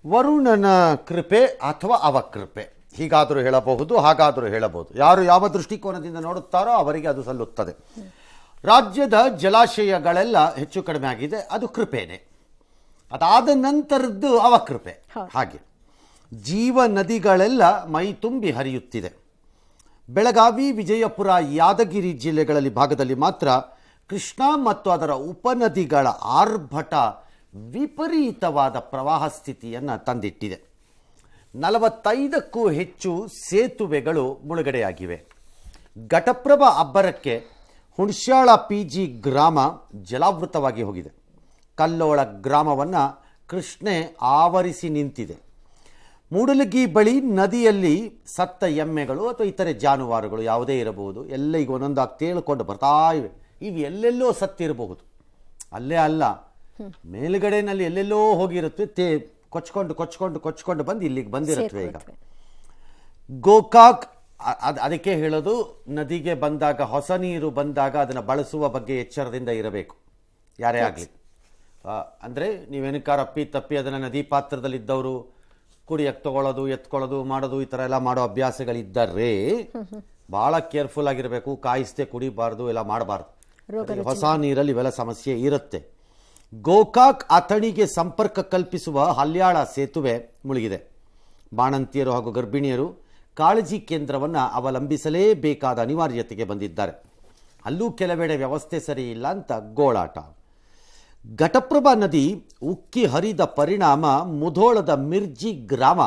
ವರುಣನ ಕೃಪೆ ಅಥವಾ ಅವಕೃಪೆ ಹೀಗಾದರೂ ಹೇಳಬಹುದು, ಹಾಗಾದರೂ ಹೇಳಬಹುದು. ಯಾರು ಯಾವ ದೃಷ್ಟಿಕೋನದಿಂದ ನೋಡುತ್ತಾರೋ ಅವರಿಗೆ ಅದು ಸಲ್ಲುತ್ತದೆ. ರಾಜ್ಯದ ಜಲಾಶಯಗಳೆಲ್ಲ ಹೆಚ್ಚು ಕಡಿಮೆ ಆಗಿದೆ, ಅದು ಕೃಪೆನೇ. ಅದಾದ ನಂತರದ್ದು ಅವಕೃಪೆ. ಹಾಗೆ ಜೀವ ನದಿಗಳೆಲ್ಲ ಮೈ ತುಂಬಿ ಹರಿಯುತ್ತಿದೆ. ಬೆಳಗಾವಿ, ವಿಜಯಪುರ, ಯಾದಗಿರಿ ಜಿಲ್ಲೆಗಳಲ್ಲಿ ಭಾಗದಲ್ಲಿ ಮಾತ್ರ ಕೃಷ್ಣಾ ಮತ್ತು ಅದರ ಉಪನದಿಗಳ ಆರ್ಭಟ ವಿಪರೀತವಾದ ಪ್ರವಾಹ ಸ್ಥಿತಿಯನ್ನು ತಂದಿಟ್ಟಿದೆ. 45ಕ್ಕೂ ಹೆಚ್ಚು ಸೇತುವೆಗಳು ಮುಳುಗಡೆಯಾಗಿವೆ. ಘಟಪ್ರಭಾ ಅಬ್ಬರಕ್ಕೆ ಹುಣಸ್ಯಾಳ PG ಗ್ರಾಮ ಜಲಾವೃತವಾಗಿ ಹೋಗಿದೆ. ಕಲ್ಲೋಳ ಗ್ರಾಮವನ್ನು ಕೃಷ್ಣೆ ಆವರಿಸಿ ನಿಂತಿದೆ. ಮೂಡಲಗಿ ಬಳಿ ನದಿಯಲ್ಲಿ ಸತ್ತ ಎಮ್ಮೆಗಳು ಅಥವಾ ಇತರೆ ಜಾನುವಾರುಗಳು ಯಾವುದೇ ಇರಬಹುದು, ಎಲ್ಲ ಈಗ ಒಂದೊಂದಾಗಿ ತೇಳ್ಕೊಂಡು ಬರ್ತಾ ಇವೆ. ಇವು ಎಲ್ಲೆಲ್ಲೋ ಸತ್ತಿರಬಹುದು, ಅಲ್ಲೇ ಅಲ್ಲ, ಮೇಲುಗಡೆನಲ್ಲಿ ಎಲ್ಲೆಲ್ಲೋ ಹೋಗಿರುತ್ತೆ, ಕೊಚ್ಕೊಂಡು ಬಂದು ಇಲ್ಲಿಗೆ ಬಂದಿರುತ್ತವೆ. ಈಗ ಗೋಕಾಕ್, ಅದಕ್ಕೆ ಹೇಳೋದು, ನದಿಗೆ ಬಂದಾಗ, ಹೊಸ ನೀರು ಬಂದಾಗ ಅದನ್ನು ಬಳಸುವ ಬಗ್ಗೆ ಎಚ್ಚರದಿಂದ ಇರಬೇಕು ಯಾರೇ ಆಗಲಿ. ಅಂದರೆ ನೀವೇನಕ್ಕಾರ ತಪ್ಪಿ ಅದನ್ನು ನದಿ ಪಾತ್ರದಲ್ಲಿದ್ದವರು ಕುಡಿಯಕ್ಕೆ ತಗೊಳ್ಳೋದು, ಎತ್ಕೊಳ್ಳೋದು, ಮಾಡೋದು, ಈ ಥರ ಎಲ್ಲ ಮಾಡೋ ಅಭ್ಯಾಸಗಳಿದ್ದರೆ ಭಾಳ ಕೇರ್ಫುಲ್ ಆಗಿರಬೇಕು. ಕಾಯಿಸ್ದೆ ಕುಡಿಬಾರ್ದು, ಎಲ್ಲ ಮಾಡಬಾರ್ದು. ಹೊಸ ನೀರಲ್ಲಿ ಇವೆಲ್ಲ ಸಮಸ್ಯೆ ಇರುತ್ತೆ. ಗೋಕಾಕ್ ಅಥಣಿಗೆ ಸಂಪರ್ಕ ಕಲ್ಪಿಸುವ ಹಲ್ಯಾಳ ಸೇತುವೆ ಮುಳುಗಿದೆ. ಬಾಣಂತಿಯರು ಹಾಗೂ ಗರ್ಭಿಣಿಯರು ಕಾಳಜಿ ಕೇಂದ್ರವನ್ನು ಅವಲಂಬಿಸಲೇಬೇಕಾದ ಅನಿವಾರ್ಯತೆಗೆ ಬಂದಿದ್ದಾರೆ. ಅಲ್ಲೂ ಕೆಲವೆಡೆ ವ್ಯವಸ್ಥೆ ಸರಿ ಇಲ್ಲ ಅಂತ ಗೋಳಾಟ. ಘಟಪ್ರಭಾ ನದಿ ಉಕ್ಕಿ ಹರಿದ ಪರಿಣಾಮ ಮುಧೋಳದ ಮಿರ್ಜಿ ಗ್ರಾಮ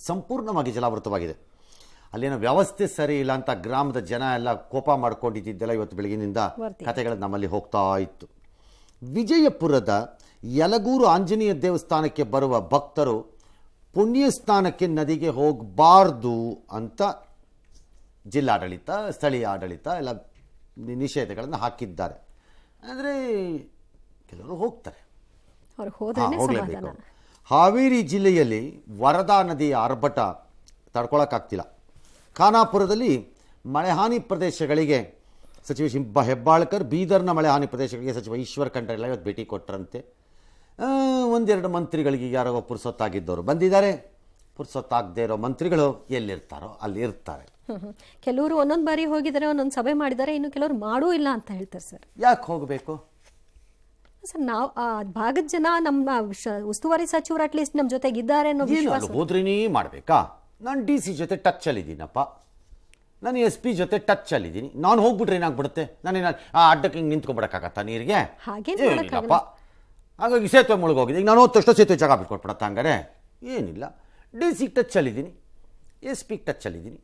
ಸಂಪೂರ್ಣವಾಗಿ ಜಲಾವೃತವಾಗಿದೆ. ಅಲ್ಲೇನೋ ವ್ಯವಸ್ಥೆ ಸರಿ ಇಲ್ಲ ಅಂತ ಗ್ರಾಮದ ಜನ ಎಲ್ಲ ಕೋಪ ಮಾಡ್ಕೊಂಡಿದ್ದೆಲ್ಲ ಇವತ್ತು ಬೆಳಗಿನಿಂದ ಕಥೆಗಳು ನಮ್ಮಲ್ಲಿ ಹೋಗ್ತಾ ಇತ್ತು. ವಿಜಯಪುರದ ಯಲಗೂರು ಆಂಜನೇಯ ದೇವಸ್ಥಾನಕ್ಕೆ ಬರುವ ಭಕ್ತರು ಪುಣ್ಯ ಸ್ನಾನಕ್ಕೆ ನದಿಗೆ ಹೋಗಬಾರ್ದು ಅಂತ ಜಿಲ್ಲಾಡಳಿತ, ಸ್ಥಳೀಯ ಆಡಳಿತ ಎಲ್ಲ ನಿಷೇಧಗಳನ್ನು ಹಾಕಿದ್ದಾರೆ. ಅಂದರೆ ಕೆಲವರು ಹೋಗ್ತಾರೆ, ಹೋಗಲೇಬೇಕು. ಹಾವೇರಿ ಜಿಲ್ಲೆಯಲ್ಲಿ ವರದಾ ನದಿಯ ಆರ್ಭಟ ತಡ್ಕೊಳಕ್ಕಾಗ್ತಿಲ್ಲ. ಖಾನಾಪುರದಲ್ಲಿ ಮಳೆಹಾನಿ ಪ್ರದೇಶಗಳಿಗೆ ಸಚಿವ ಹೆಬ್ಬಾಳ್ಕರ್, ಬೀದರ್ನ ಮಳೆಹಾನಿ ಪ್ರದೇಶಗಳಿಗೆ ಸಚಿವ ಈಶ್ವರ್ ಖಂಡ್ರೆ ಎಲ್ಲ ಇವತ್ತು ಭೇಟಿ ಕೊಟ್ಟರಂತೆ. ಒಂದೆರಡು ಮಂತ್ರಿಗಳಿಗೆ ಯಾರೋ ಪುರ್ಸೊತ್ತಾಗಿದ್ದವರು ಬಂದಿದ್ದಾರೆ. ಪುರ್ಸೊತ್ತಾಗದೇ ಇರೋ ಮಂತ್ರಿಗಳು ಎಲ್ಲಿರ್ತಾರೋ ಅಲ್ಲಿ ಇರ್ತಾರೆ. ಕೆಲವರು ಒಂದೊಂದು ಬಾರಿ ಹೋಗಿದ್ದಾರೆ, ಒಂದೊಂದು ಸಭೆ ಮಾಡಿದ್ದಾರೆ, ಇನ್ನು ಕೆಲವರು ಮಾಡೂ ಇಲ್ಲ ಅಂತ ಹೇಳ್ತಾರೆ ಸರ್. ಯಾಕೆ ಹೋಗಬೇಕು ಸರ್? ನಾವು ಭಾಗದ ಜನ ನಮ್ಮ ಉಸ್ತುವಾರಿ ಸಚಿವರು ಅಟ್ಲೀಸ್ಟ್ ನಮ್ಮ ಜೊತೆಗಿದ್ದಾರೆ ಅನ್ನೋ ವಿಶ್ವಾಸ. ಹೋದ್ರಿನೇ ಮಾಡಬೇಕಾ? ನಾನು DC ಜೊತೆ ಟಚ್ಚಲ್ಲಿದ್ದೀನಪ್ಪ, ನಾನು SP ಜೊತೆ ಟಚ್ಚಲ್ಲಿದ್ದೀನಿ. ನಾನು ಹೋಗ್ಬಿಟ್ರೆ ಏನಾಗ್ಬಿಡುತ್ತೆ? ನಾನೇನು ಅಡ್ಡಕ್ಕೆ ಹಿಂಗೆ ನಿಂತ್ಕೊಂಡ್ಬಿಡಕ್ಕಾಗತ್ತಾ ನೀರಿಗೆ? ಏನಿಲ್ಲಪ್ಪ. ಹಾಗಾಗಿ ಸೇತುವೆ ಮುಳುಗೋಗಿದೆ. ಈಗ ನಾನು ಹೋದ ತಕ್ಷಣ ಸೇತುವೆ ಜಾಗ ಬಿಟ್ಕೊಟ್ಬಿಡತ್ತ? ಹಂಗಾರೆ ಏನಿಲ್ಲ. DC ಟಚ್ಚಲ್ಲಿದ್ದೀನಿ, SP ಟಚ್ಚಲ್ಲಿದ್ದೀನಿ,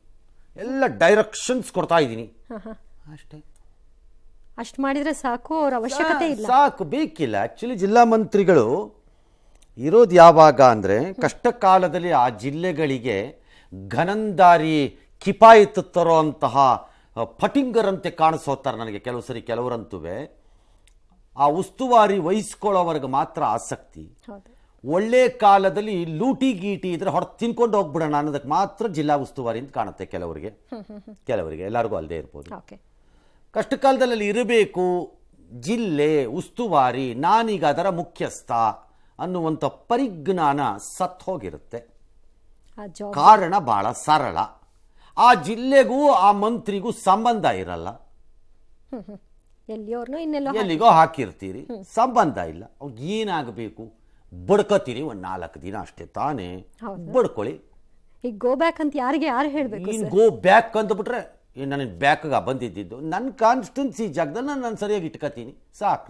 ಎಲ್ಲ ಡೈರೆಕ್ಷನ್ಸ್ ಕೊಡ್ತಾ ಇದ್ದೀನಿ ಅಷ್ಟೇ. ಅಷ್ಟು ಮಾಡಿದರೆ ಸಾಕು, ಅವ್ರ ಅವಶ್ಯಕತೆ ಇಲ್ಲ, ಸಾಕು, ಬೇಕಿಲ್ಲ. ಆ್ಯಕ್ಚುಲಿ ಜಿಲ್ಲಾ ಮಂತ್ರಿಗಳು ಇರೋದು ಯಾವಾಗ ಅಂದರೆ ಕಷ್ಟ ಕಾಲದಲ್ಲಿ ಆ ಜಿಲ್ಲೆಗಳಿಗೆ ಘನಂದಾರಿ ಕಿಪಾಯಿತು ತರೋ ಅಂತಹ ಫಟಿಂಗರಂತೆ ಕಾಣಿಸೋತಾರೆ ನನಗೆ ಕೆಲವು ಸರಿ. ಕೆಲವರಂತೂ ಆ ಉಸ್ತುವಾರಿ ವಹಿಸ್ಕೊಳ್ಳೋವರೆಗೆ ಮಾತ್ರ ಆಸಕ್ತಿ. ಒಳ್ಳೆ ಕಾಲದಲ್ಲಿ ಲೂಟಿ ಗೀಟಿ ಇದ್ರೆ ಹೊರ ತಿನ್ಕೊಂಡು ಹೋಗ್ಬಿಡೋಣ ಅನ್ನೋದಕ್ಕೆ ಮಾತ್ರ ಜಿಲ್ಲಾ ಉಸ್ತುವಾರಿ ಅಂತ ಕಾಣುತ್ತೆ ಕೆಲವರಿಗೆ. ಎಲ್ಲರಿಗೂ ಅಲ್ಲದೆ ಇರ್ಬೋದು. ಕಷ್ಟ ಕಾಲದಲ್ಲಿ ಇರಬೇಕು ಜಿಲ್ಲೆ ಉಸ್ತುವಾರಿ, ನಾನೀಗ ಅದರ ಮುಖ್ಯಸ್ಥ ಅನ್ನುವಂಥ ಪರಿಜ್ಞಾನ ಸತ್ತು ಹೋಗಿರುತ್ತೆ. ಕಾರಣ ಬಹಳ ಸರಳ, ಆ ಜಿಲ್ಲೆಗೂ ಆ ಮಂತ್ರಿಗೂ ಸಂಬಂಧ ಇರಲ್ಲ. ಎಲ್ಲಿಗೋ ಹಾಕಿರ್ತೀರಿ, ಸಂಬಂಧ ಇಲ್ಲ. ಅವ್ರಿಗೆ ಏನಾಗಬೇಕು? ಬಡ್ಕೋತೀರಿ ಒಂದು 4 ದಿನ ಅಷ್ಟೇ ತಾನೇ, ಬಡ್ಕೊಳ್ಳಿ. ಈಗ ಗೋ ಬ್ಯಾಕ್ ಅಂತ ಯಾರು ಹೇಳಬೇಕು? ಗೋ ಬ್ಯಾಕ್ ಅಂತ ಬಿಟ್ರೆ ನನಗೆ ಬ್ಯಾಕ್ಗೆ ಬಂದಿದ್ದು ನನ್ನ ಕಾನ್ಸ್ಟಿಟ್ಯೂನ್ಸಿ ಜಾಗದಲ್ಲಿ ನಾನು ಸರಿಯಾಗಿ ಇಟ್ಕೋತೀನಿ, ಸಾಕು.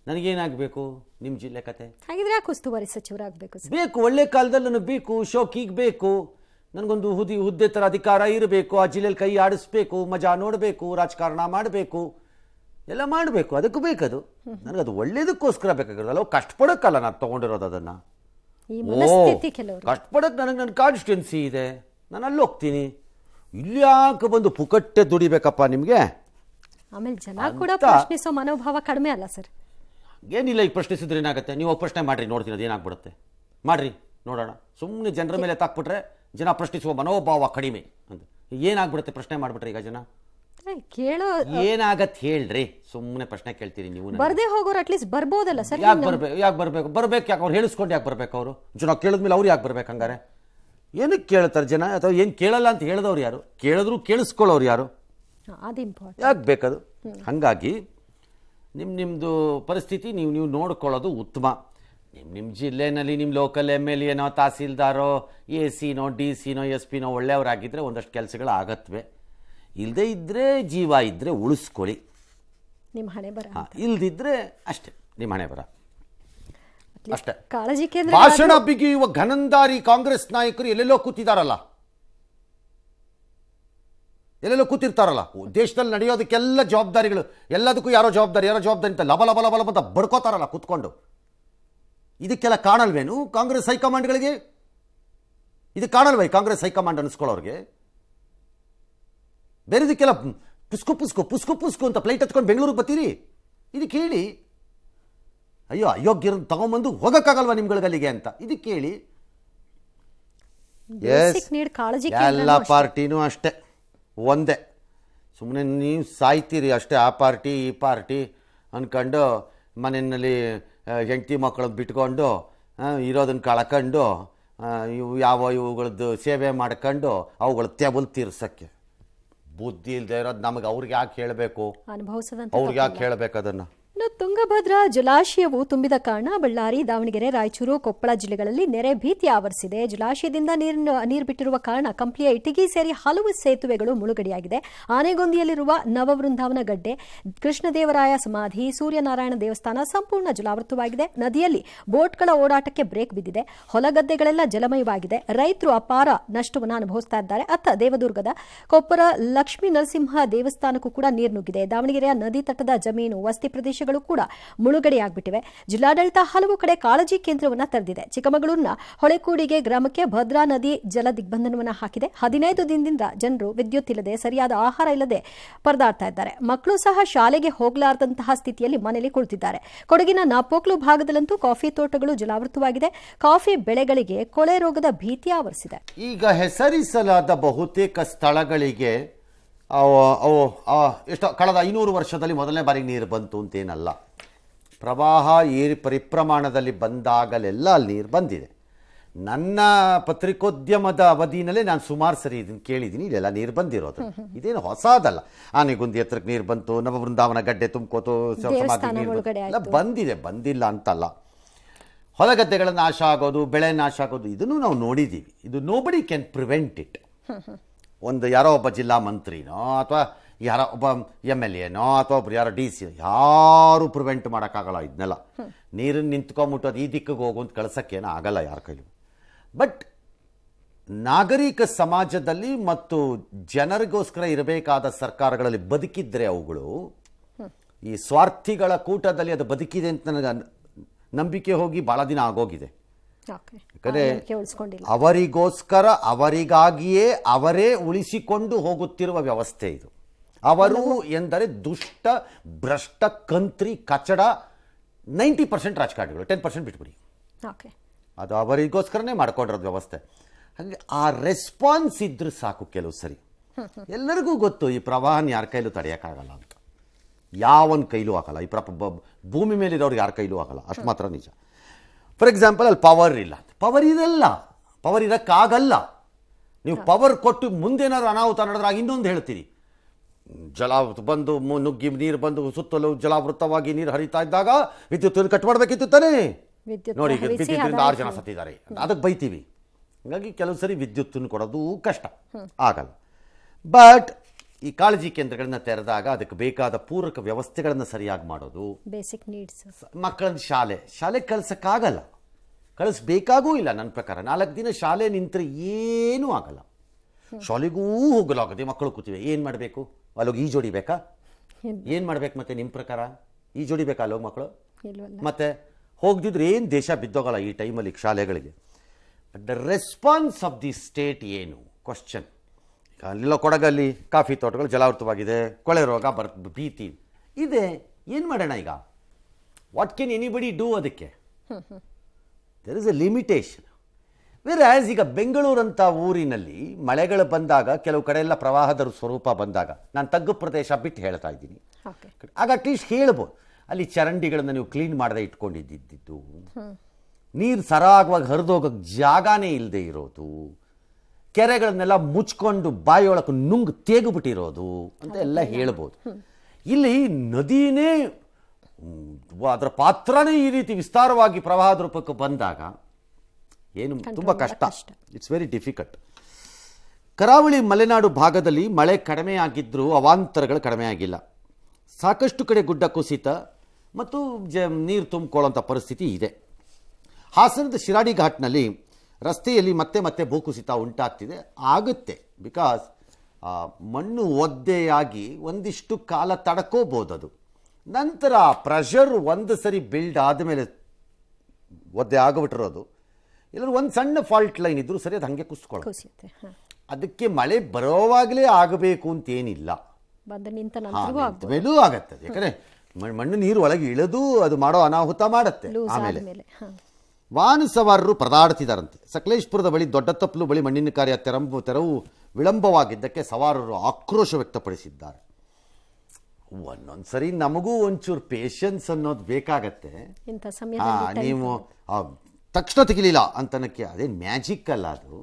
ನನಗೇನಾಗಬೇಕು ನಿಮ್ಮ ಜಿಲ್ಲೆ ಕತೆ? ಹಾಗಿದ್ರೆ ಯಾಕೆ ಉಸ್ತುವಾರಿ ಸಚಿವರಾಗಬೇಕು? ಬೇಕು, ಒಳ್ಳೆ ಕಾಲದಲ್ಲಿ ನನಗೆ ಬೇಕು, ಶೋಕಿಗೆ ಬೇಕು, ನನಗೊಂದು ಹುದ್ದೆ ಥರ ಅಧಿಕಾರ ಇರಬೇಕು, ಆ ಜಿಲ್ಲೆಯಲ್ಲಿ ಕೈ ಆಡಿಸ್ಬೇಕು, ಮಜಾ ನೋಡಬೇಕು, ರಾಜಕಾರಣ ಮಾಡಬೇಕು, ಎಲ್ಲ ಮಾಡಬೇಕು. ಅದಕ್ಕೂ ಬೇಕದು. ನನಗದು ಒಳ್ಳೇದಕ್ಕೋಸ್ಕರ ಬೇಕಾಗಿರೋದಲ್ಲ, ಕಷ್ಟಪಡೋಕ್ಕಲ್ಲ ನಾನು ತೊಗೊಂಡಿರೋದು ಅದನ್ನು. ಕಷ್ಟಪಡೋಕ್ಕೆ ನನಗೆ ನನ್ನ ಕಾನ್ಸ್ಟಿಟ್ಯೂನ್ಸಿ ಇದೆ, ನಾನು ಅಲ್ಲಿ ಹೋಗ್ತೀನಿ. ಇಲ್ಲಿ ಯಾಕೆ ಬಂದು ಪುಕಟ್ಟೆ ದುಡಿಬೇಕಪ್ಪ ನಿಮಗೆ? ಆಮೇಲೆ ಜನ ಕೂಡ ಪ್ರಶ್ನಿಸೋ ಮನೋಭಾವ ಕಡಿಮೆ ಅಲ್ಲ ಸರ್? ಏನಿಲ್ಲ, ಈಗ ಪ್ರಶ್ನಿಸಿದ್ರೆ ಏನಾಗುತ್ತೆ? ನೀವು ಪ್ರಶ್ನೆ ಮಾಡಿರಿ, ನೋಡ್ತೀನಿ ಅದು ಏನಾಗ್ಬಿಡುತ್ತೆ. ಮಾಡಿರಿ ನೋಡೋಣ. ಸುಮ್ಮನೆ ಜನರ ಮೇಲೆ ತಾಕ್ಬಿಟ್ರೆ ಜನ ಪ್ರಶ್ನಿಸುವ ಮನೋಭಾವ ಕಡಿಮೆ ಅಂತ ಏನಾಗ್ಬಿಡುತ್ತೆ? ಪ್ರಶ್ನೆ ಮಾಡಿಬಿಟ್ರೆ ಈಗ ಜನ ಕೇಳೋ ಏನಾಗತ್ತೆ ಹೇಳ್ರಿ, ಸುಮ್ಮನೆ ಪ್ರಶ್ನೆ ಕೇಳ್ತೀರಿ ನೀವು. ಬರ್ದೇ ಹೋಗೋರು ಅಟ್ಲೀಸ್ಟ್ ಬರ್ಬೋದಲ್ಲ ಸರ್. ಯಾಕೆ ಬರ್ಬೇಕು ಯಾಕೆ ಅವ್ರು ಹೇಳಿಸ್ಕೊಂಡು ಯಾಕೆ ಬರ್ಬೇಕು ಅವರು? ಜನ ಕೇಳಿದ್ಮೇಲೆ ಅವ್ರು ಯಾಕೆ ಬರ್ಬೇಕು ಹಂಗಾರೆ? ಏನಕ್ಕೆ ಕೇಳ್ತಾರೆ ಜನ? ಅಥವಾ ಏನು ಕೇಳಲ್ಲ ಅಂತ ಹೇಳಿದವ್ರು ಯಾರು? ಕೇಳಿದ್ರು ಕೇಳಿಸ್ಕೊಳ್ಳೋರು ಯಾರು? ಅದು ಇಂಪಾರ್ಟೆಂಟ್. ಯಾಕೆ ಬೇಕದು? ಹಾಗಾಗಿ ನಿಮ್ಮದು ಪರಿಸ್ಥಿತಿ ನೀವು ನೋಡ್ಕೊಳ್ಳೋದು ಉತ್ತಮ. ನಿಮ್ಮ ಜಿಲ್ಲೆನಲ್ಲಿ ನಿಮ್ಮ ಲೋಕಲ್ MLA ಏನೋ ತಹಸೀಲ್ದಾರೋ AC ನೋ DC ನೋ SP ನೋ ಒಳ್ಳೆಯವರಾಗಿದ್ದರೆ ಒಂದಷ್ಟು ಕೆಲಸಗಳು ಆಗತ್ವೆ. ಇಲ್ಲದೇ ಇದ್ದರೆ ಜೀವ ಇದ್ದರೆ ಉಳಿಸ್ಕೊಳ್ಳಿ, ನಿಮ್ಮ ಹಣೆ ಬರ. ಇಲ್ದಿದ್ರೆ ಅಷ್ಟೇ ನಿಮ್ಮ ಹಣೆ ಬರ ಅಷ್ಟೇ. ಕಾಳಜಿ ಕೇಂದ್ರ ಭಾಷಣ ಬಿಗಿಯುವ ಘನಂದಾರಿ ಕಾಂಗ್ರೆಸ್ ನಾಯಕರು ಎಲ್ಲೆಲ್ಲೋ ಕೂತಿದಾರಲ್ಲ, ಎಲ್ಲೆಲ್ಲೋ ಕೂತಿರ್ತಾರಲ್ಲ. ದೇಶದಲ್ಲಿ ನಡೆಯೋದಕ್ಕೆಲ್ಲ ಜವಾಬ್ದಾರಿಗಳು, ಎಲ್ಲದಕ್ಕೂ ಯಾರೋ ಜವಾಬ್ದಾರಿ ಅಂತ ಲಬ ಲಬ ಲಬ ಲಬ ಅಂತ ಬಡ್ಕೋತಾರಲ್ಲ ಕೂತ್ಕೊಂಡು. ಇದಕ್ಕೆಲ್ಲ ಕಾಣಲ್ವೇನು ಕಾಂಗ್ರೆಸ್ ಹೈಕಮಾಂಡ್ಗಳಿಗೆ? ಇದು ಕಾಣಲ್ವೇ ಕಾಂಗ್ರೆಸ್ ಹೈಕಮಾಂಡ್ ಅನ್ನಿಸ್ಕೊಳ್ಳೋರಿಗೆ? ಬೇರೆದಕ್ಕೆಲ್ಲ ಪುಸ್ಕು ಅಂತ ಪ್ಲೇಟ್ ಹತ್ಕೊಂಡು ಬೆಂಗಳೂರಿಗೆ ಬರ್ತೀರಿ. ಇದಕ್ಕೆ ಹೇಳಿ, ಅಯ್ಯೋ ಅಯೋಗ್ಯರ ತಗೊಂಬಂದು ಹೋಗೋಕ್ಕಾಗಲ್ವಾ ನಿಮ್ಗಳಿಗಲ್ಲಿಗೆ ಅಂತ ಇದಕ್ಕೆ ಹೇಳಿ. ಎಲ್ಲ ಪಾರ್ಟಿನೂ ಅಷ್ಟೇ ಒಂದೇ, ಸುಮ್ಮನೆ ನೀವು ಸಾಯ್ತೀರಿ ಅಷ್ಟೇ. ಆ ಪಾರ್ಟಿ ಈ ಪಾರ್ಟಿ ಅಂದ್ಕೊಂಡು ಮನೆಯಲ್ಲಿ ಹೆಂಡತಿ ಮಕ್ಕಳನ್ನ ಬಿಟ್ಕೊಂಡು ಇರೋದನ್ನು ಕಳ್ಕೊಂಡು ಇವುಗಳದ್ದು ಸೇವೆ ಮಾಡ್ಕೊಂಡು ಅವುಗಳ ತೆಬಲ್ ತೀರ್ಸೋಕ್ಕೆ ಬುದ್ಧಿ ಇಲ್ಲದೆ ಇರೋದು ನಮಗೆ ಅವ್ರಿಗೆ ಯಾಕೆ ಹೇಳಬೇಕು? ಅವ್ರಿಗೆ ಯಾಕೆ ಹೇಳಬೇಕು ಅದನ್ನು? ತುಂಗಭದ್ರಾ ಜಲಾಶಯವು ತುಂಬಿದ ಕಾರಣ ಬಳ್ಳಾರಿ, ದಾವಣಗೆರೆ, ರಾಯಚೂರು, ಕೊಪ್ಪಳ ಜಿಲ್ಲೆಗಳಲ್ಲಿ ನೆರೆ ಭೀತಿ ಆವರಿಸಿದೆ. ಜಲಾಶಯದಿಂದ ನೀರು ಬಿಟ್ಟಿರುವ ಕಾರಣ ಕಂಪ್ಲಿಯ ಇಟಗಿ ಸೇರಿ ಹಲವು ಸೇತುವೆಗಳು ಮುಳುಗಡೆಯಾಗಿದೆ. ಆನೆಗೊಂದಿಯಲ್ಲಿರುವ ನವವೃಂದಾವನ ಗಡ್ಡೆ, ಕೃಷ್ಣದೇವರಾಯ ಸಮಾಧಿ, ಸೂರ್ಯನಾರಾಯಣ ದೇವಸ್ಥಾನ ಸಂಪೂರ್ಣ ಜಲಾವೃತವಾಗಿದೆ. ನದಿಯಲ್ಲಿ ಬೋಟ್ಗಳ ಓಡಾಟಕ್ಕೆ ಬ್ರೇಕ್ ಬಿದ್ದಿದೆ. ಹೊಲಗದ್ದೆಗಳೆಲ್ಲ ಜಲಮಯವಾಗಿದೆ. ರೈತರು ಅಪಾರ ನಷ್ಟವನ್ನು ಅನುಭವಿಸ್ತಾ ಇದ್ದಾರೆ. ಅತ್ತ ದೇವದುರ್ಗದ ಕೊಪ್ಪರ ಲಕ್ಷ್ಮೀ ನರಸಿಂಹ ದೇವಸ್ಥಾನಕ್ಕೂ ಕೂಡ ನೀರು ನುಗ್ಗಿದೆ. ದಾವಣಗೆರೆಯ ನದಿ ತಟದ ಜಮೀನು, ವಸತಿ ಪ್ರದೇಶಗಳು ಕೂಡ ಮುಳುಗಡೆಯಾಗ್ಬಿಟ್ಟಿವೆ. ಜಿಲ್ಲಾಡಳಿತ ಹಲವು ಕಡೆ ಕಾಳಜಿ ಕೇಂದ್ರವನ್ನ ತೆರೆದಿದೆ. ಚಿಕ್ಕಮಗಳೂರಿನ ಹೊಳೆಕೂಡಿಗೆ ಗ್ರಾಮಕ್ಕೆ ಭದ್ರಾ ನದಿ ಜಲ ದಿಗ್ಬಂಧನವನ್ನ ಹಾಕಿದೆ. 15 ದಿನದಿಂದ ಜನರು ವಿದ್ಯುತ್ ಇಲ್ಲದೆ, ಸರಿಯಾದ ಆಹಾರ ಇಲ್ಲದೆ ಪರದಾಡ್ತಾ ಇದ್ದಾರೆ. ಮಕ್ಕಳು ಸಹ ಶಾಲೆಗೆ ಹೋಗಲಾರದಂತಹ ಸ್ಥಿತಿಯಲ್ಲಿ ಮನೆಯಲ್ಲಿ ಕುಳಿತಿದ್ದಾರೆ. ಕೊಡಗಿನ ನಾಪೋಕ್ಲು ಭಾಗದಲ್ಲಂತೂ ಕಾಫಿ ತೋಟಗಳು ಜಲಾವೃತವಾಗಿದೆ. ಕಾಫಿ ಬೆಳೆಗಳಿಗೆ ಕೊಳೆ ರೋಗದ ಭೀತಿ ಆವರಿಸಿದೆ. ಈಗ ಹೆಸರಿಸಲಾದ ಬಹುತೇಕ ಸ್ಥಳಗಳಿಗೆ ಎಷ್ಟೋ ಕಳೆದ 500 ವರ್ಷದಲ್ಲಿ ಮೊದಲನೇ ಬಾರಿಗೆ ನೀರು ಬಂತು ಅಂತೇನಲ್ಲ. ಪ್ರವಾಹ ಪರಿಪ್ರಮಾಣದಲ್ಲಿ ಬಂದಾಗಲೆಲ್ಲ ಅಲ್ಲಿ ನೀರು ಬಂದಿದೆ. ನನ್ನ ಪತ್ರಿಕೋದ್ಯಮದ ಅವಧಿನಲ್ಲೇ ನಾನು ಸುಮಾರು ಸರಿ ಇದನ್ನು ಕೇಳಿದ್ದೀನಿ, ಇಲ್ಲೆಲ್ಲ ನೀರು ಬಂದಿರೋದು. ಇದೇನು ಹೊಸದಲ್ಲ. ಆನೆಗುಂದಿ ಹತ್ರಕ್ಕೆ ನೀರು ಬಂತು, ನವವೃಂದಾವನ ಗಡ್ಡೆ ತುಂಬ್ಕೋತು, ಸಮಾಧಿ ನೀರು ಎಲ್ಲ ಬಂದಿದೆ, ಬಂದಿಲ್ಲ ಅಂತಲ್ಲ. ಹೊಲಗದ್ದೆಗಳ ನಾಶ ಆಗೋದು, ಬೆಳೆ ನಾಶ ಆಗೋದು, ಇದನ್ನು ನಾವು ನೋಡಿದ್ದೀವಿ. ಇದು ನೋಬಡಿ ಕ್ಯಾನ್ ಪ್ರಿವೆಂಟ್ ಇಟ್. ಒಂದು ಯಾರೋ ಒಬ್ಬ ಜಿಲ್ಲಾ ಮಂತ್ರಿನೋ ಅಥವಾ ಯಾರೋ ಒಬ್ಬ MLAನೋ ಅಥವಾ ಒಬ್ರು ಯಾರೋ DC ಯಾರು ಪ್ರಿವೆಂಟ್ ಮಾಡೋಕ್ಕಾಗಲ್ಲ ಇದನ್ನೆಲ್ಲ. ನೀರನ್ನು ನಿಂತ್ಕೊಂಬಿಟ್ಟು ಅದು ಈ ದಿಕ್ಕಿಗೆ ಹೋಗು ಅಂತ ಕಳ್ಸೋಕ್ಕೇನೋ ಆಗಲ್ಲ ಯಾರ ಕೈಲಿ. ಬಟ್ ನಾಗರಿಕ ಸಮಾಜದಲ್ಲಿ ಮತ್ತು ಜನರಿಗೋಸ್ಕರ ಇರಬೇಕಾದ ಸರ್ಕಾರಗಳಲ್ಲಿ ಬದುಕಿದ್ರೆ ಅವುಗಳು ಈ ಸ್ವಾರ್ಥಿಗಳ ಕೂಟದಲ್ಲಿ ಅದು ಬದುಕಿದೆ ಅಂತ ನನಗೆ ನಂಬಿಕೆ ಹೋಗಿ ಭಾಳ ದಿನ ಆಗೋಗಿದೆ. ಯಾಕಂದರೆ ಅವರಿಗೋಸ್ಕರ, ಅವರಿಗಾಗಿಯೇ ಅವರೇ ಉಳಿಸಿಕೊಂಡು ಹೋಗುತ್ತಿರುವ ವ್ಯವಸ್ಥೆ ಇದು. ಅವರು ಎಂದರೆ ದುಷ್ಟ, ಭ್ರಷ್ಟ, ಕಂತ್ರಿ, ಕಚಡ 90% ರಾಜಕಾರಣಿಗಳು, 10% ಬಿಟ್ಬಿಡಿ. ಅದು ಅವರಿಗೋಸ್ಕರನೇ ಮಾಡ್ಕೊಂಡಿರೋದು ವ್ಯವಸ್ಥೆ. ಹಾಗೆ ಆ ರೆಸ್ಪಾನ್ಸ್ ಇದ್ರೂ ಸಾಕು. ಕೆಲವು ಸರಿ ಎಲ್ಲರಿಗೂ ಗೊತ್ತು ಈ ಪ್ರವಾಹನ ಯಾರ ಕೈಲೂ ತಡೆಯೋಕ್ಕಾಗಲ್ಲ ಅಂತ, ಯಾವನ ಕೈಲೂ ಆಗಲ್ಲ. ಈ ಭೂಮಿ ಮೇಲಿರೋರು ಯಾರ ಕೈಲೂ ಆಗಲ್ಲ, ಅಷ್ಟು ಮಾತ್ರ ನಿಜ. ಫಾರ್ ಎಕ್ಸಾಂಪಲ್ ಅಲ್ಲಿ ಪವರ್ ಇಲ್ಲ, ಪವರ್ ಇರಲ್ಲ, ಪವರ್ ಇರೋಕ್ಕಾಗಲ್ಲ. ನೀವು ಪವರ್ ಕೊಟ್ಟು ಮುಂದೇನಾದ್ರು ಅನಾಹುತ ನಡೆದ್ರಾಗ ಇನ್ನೊಂದು ಹೇಳ್ತೀರಿ. ಬಂದು ನುಗ್ಗಿ ನೀರು ಬಂದು ಸುತ್ತಲೂ ಜಲಾವೃತವಾಗಿ ನೀರು ಹರಿತಾ ಇದ್ದಾಗ ವಿದ್ಯುತ್ ಕಟ್ ಮಾಡಬೇಕಿತ್ತು ತಾನೇ. ನೋಡಿ ಬಿದ್ದಿದ್ದರಿಂದ 6 ಜನ ಸತ್ತಿದ್ದಾರೆ, ಅದಕ್ಕೆ ಬೈತೀವಿ. ಹಾಗಾಗಿ ಕೆಲವು ಸರಿ ವಿದ್ಯುತ್ತನ್ನು ಕೊಡೋದು ಕಷ್ಟ, ಆಗಲ್ಲ. ಬಟ್ ಈ ಕಾಳಜಿ ಕೇಂದ್ರಗಳನ್ನ ತೆರೆದಾಗ ಅದಕ್ಕೆ ಬೇಕಾದ ಪೂರಕ ವ್ಯವಸ್ಥೆಗಳನ್ನು ಸರಿಯಾಗಿ ಮಾಡೋದು, ಬೇಸಿಕ್ ನೀಡ್ಸ್. ಮಕ್ಕಳನ್ನ ಶಾಲೆ ಕಳ್ಸೋಕ್ಕಾಗಲ್ಲ, ಕಳಿಸ್ಬೇಕಾಗೂ ಇಲ್ಲ ನನ್ನ ಪ್ರಕಾರ. 4 ದಿನ ಶಾಲೆ ನಿಂತರೆ ಏನೂ ಆಗಲ್ಲ. ಶಾಲೆಗೂ ಹೋಗಲಾಗದೆ ಮಕ್ಕಳು ಕೂತಿವೆ, ಏನು ಮಾಡಬೇಕು? ಅಲ್ಲೋಗಿ ಈಜೊಡಿಬೇಕಾ? ಏನು ಮಾಡ್ಬೇಕು ಮತ್ತೆ ನಿಮ್ಮ ಪ್ರಕಾರ? ಈಜೊಡಿಬೇಕಾ ಅಲ್ಲೋಗಿ ಮಕ್ಕಳು? ಮತ್ತೆ ಹೋಗದಿದ್ರೆ ಏನು ದೇಶ ಬಿದ್ದೋಗಲ್ಲ ಈ ಟೈಮಲ್ಲಿ ಶಾಲೆಗಳಿಗೆ. But the response of the state ಏನು ಕ್ವಶನ್. ಅಲ್ಲೆಲ್ಲ ಕೊಡಗಲ್ಲಿ ಕಾಫಿ ತೋಟಗಳು ಜಲಾವೃತವಾಗಿದೆ, ಕೊಳೆ ರೋಗ ಭೀತಿ ಇದೆ. ಏನು ಮಾಡೋಣ ಈಗ? What can anybody do? ಅದಕ್ಕೆ there is a limitation. Where ಈಗ ಬೆಂಗಳೂರಂಥ ಊರಿನಲ್ಲಿ ಮಳೆಗಳು ಬಂದಾಗ ಕೆಲವು ಕಡೆ ಎಲ್ಲ ಪ್ರವಾಹದ ಸ್ವರೂಪ ಬಂದಾಗ ನಾನು ತಗ್ಗು ಪ್ರದೇಶ ಬಿಟ್ಟು ಹೇಳ್ತಾ ಇದ್ದೀನಿ. ಆಗ ಅಟ್ಲೀಸ್ಟ್ ಹೇಳ್ಬೋದು ಅಲ್ಲಿ ಚರಂಡಿಗಳನ್ನು ನೀವು ಕ್ಲೀನ್ ಮಾಡದೆ ಇಟ್ಕೊಂಡಿದ್ದು, ನೀರು ಸರಾಗವಾಗಿ ಹರಿದೋಗಕ್ಕೆ ಜಾಗನೇ ಇಲ್ಲದೆ ಇರೋದು, ಕೆರೆಗಳನ್ನೆಲ್ಲ ಮುಚ್ಕೊಂಡು ಬಾಯಿಯೊಳಕ್ಕೆ ನುಂಗ್ ತೇಗುಬಿಟ್ಟಿರೋದು ಅಂತ ಎಲ್ಲ ಹೇಳ್ಬೋದು. ಇಲ್ಲಿ ನದಿನೇ ಅದರ ಪಾತ್ರನೇ ಈ ರೀತಿ ವಿಸ್ತಾರವಾಗಿ ಪ್ರವಾಹದ ರೂಪಕ್ಕೆ ಬಂದಾಗ ಏನು ತುಂಬ ಕಷ್ಟ. It's very difficult. ಕರಾವಳಿ ಮಲೆನಾಡು ಭಾಗದಲ್ಲಿ ಮಳೆ ಕಡಿಮೆ ಆಗಿದ್ದರೂ ಅವಾಂತರಗಳು ಕಡಿಮೆ ಆಗಿಲ್ಲ. ಸಾಕಷ್ಟು ಕಡೆ ಗುಡ್ಡ ಕುಸಿತ ಮತ್ತು ನೀರು ತುಂಬಿಕೊಳ್ಳುವಂಥ ಪರಿಸ್ಥಿತಿ ಇದೆ. ಹಾಸನದ ಶಿರಾಡಿ ಘಾಟ್ನಲ್ಲಿ ರಸ್ತೆಯಲ್ಲಿ ಮತ್ತೆ ಮತ್ತೆ ಭೂಕುಸಿತ ಉಂಟಾಗ್ತಿದೆ. ಆಗುತ್ತೆ, ಬಿಕಾಸ್ ಮಣ್ಣು ಒದ್ದೆಯಾಗಿ ಒಂದಿಷ್ಟು ಕಾಲ ತಡ್ಕೋಬೋದು. ಅದು ನಂತರ ಪ್ರೆಷರ್ ಒಂದು ಸರಿ ಬಿಲ್ಡ್ ಆದಮೇಲೆ ಒದ್ದೆ ಆಗಿಬಿಟ್ಟಿರೋದು, ಎಲ್ಲರೂ ಒಂದು ಸಣ್ಣ ಫಾಲ್ಟ್ ಲೈನ್ ಇದ್ದರೂ ಸರಿ ಅದು ಹಾಗೆ ಕುಸಿಕೊಳ್ಳುತ್ತೆ. ಅದಕ್ಕೆ ಮಳೆ ಬರೋವಾಗಲೇ ಆಗಬೇಕು ಅಂತೇನಿಲ್ಲ, ಮೇಲೂ ಆಗತ್ತೆ. ಯಾಕಂದರೆ ಮಣ್ಣು ನೀರು ಒಳಗೆ ಇಳಿದು ಅದು ಮಾಡೋ ಅನಾಹುತ ಮಾಡುತ್ತೆ. ಆಮೇಲೆ ವಾಹನ ಸವಾರರು ಪರದಾಡ್ತಿದ್ದಾರಂತೆ. ಸಕಲೇಶ್ಪುರದ ಬಳಿ ದೊಡ್ಡ ತಪ್ಪಲು ಬಳಿ ಮಣ್ಣಿನ ಕಾರ್ಯ ತೆರವು ವಿಳಂಬವಾಗಿದ್ದಕ್ಕೆ ಸವಾರರು ಆಕ್ರೋಶ ವ್ಯಕ್ತಪಡಿಸಿದ್ದಾರೆ. ಒಂದೊಂದ್ಸರಿ ನಮಗೂ ಒಂಚೂರು ಪೇಷನ್ಸ್ ಅನ್ನೋದು ಬೇಕಾಗತ್ತೆ. ನೀವು ತಕ್ಷಣ ತೆಗಿಲಿಲ್ಲ ಅಂತನಕ್ಕೆ ಅದೇನು ಮ್ಯಾಜಿಕ್ ಅಲ್ಲ ಅದು.